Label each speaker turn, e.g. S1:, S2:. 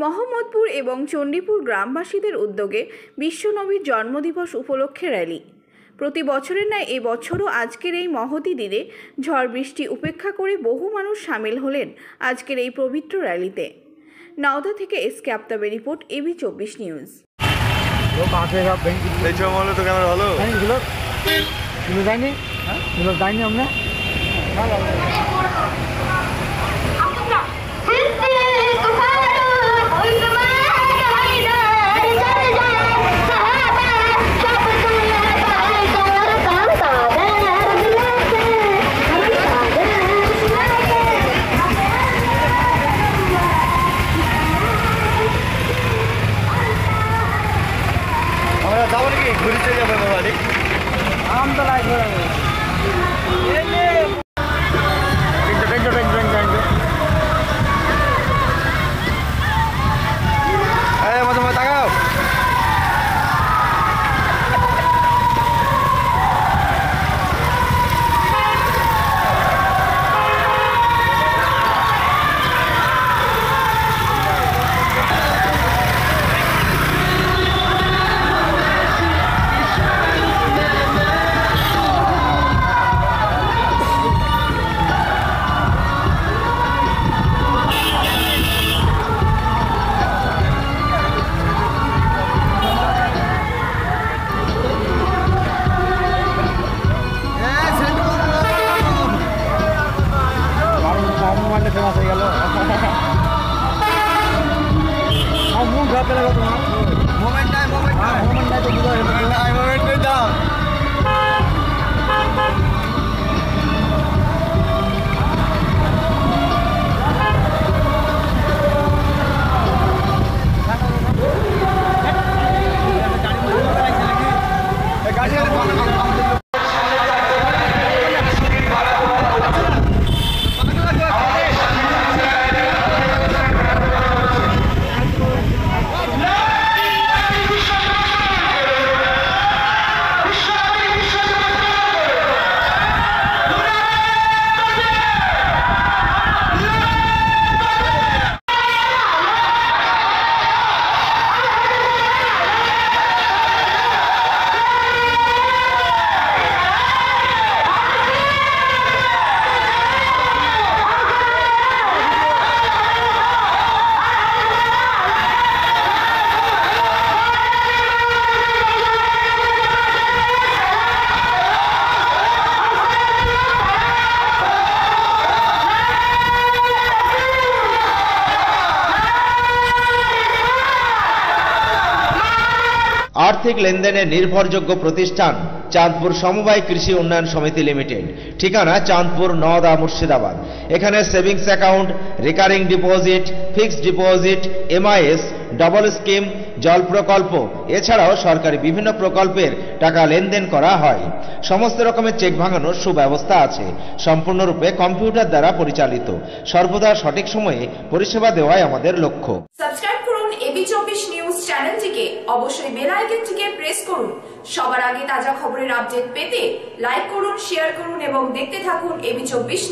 S1: মোহাম্মদপুর এবং চণ্ডীপুর গ্রামবাসীদের উদ্যোগে বিশ্বনবীর জন্মদিবস উপলক্ষে র্যালি। প্রতি বছরের ন্যায় এবছরও আজকের এই মহতী দিনে ঝড় বৃষ্টি উপেক্ষা করে বহু মানুষ সামিল হলেন আজকের এই পবিত্র র্যালিতে। নওদা থেকে এসকে আফতাবের রিপোর্ট, এবি24 নিউজ।
S2: आर्थिक लेनदेने निर्भरयोग्य प्रतिष्ठान चाँदपुर समबाय कृषि उन्नयन समिति लिमिटेड। ठिकाना चाँदपुर नওদা मुर्शिदाबाद। एखाने savings account, recurring deposit, fixed deposit, MIS, double scheme, जल प्रकल्प एछाड़ाओ सरकारी विभिन्न प्रकल्पेर टाका लेनदेन करा हय। समस्त रकमेर चेक भांगानोर सुव्यवस्था आछे। सम्पूर्णरूपे कम्पिউটার द्वारा परिचालित। सर्वदा सठिक समये परिसेवा देওয়াই आमादेर लक्ष्य।
S3: সাবস্ক্রাইব করুন এবি24 নিউজ চ্যানেলটিকে, অবশ্যই বেল আইকনটিকে প্রেস করুন। সবার আগে তাজা খবরের আপডেট পেতে লাইক করুন, শেয়ার করুন এবং দেখতে থাকুন এবি24।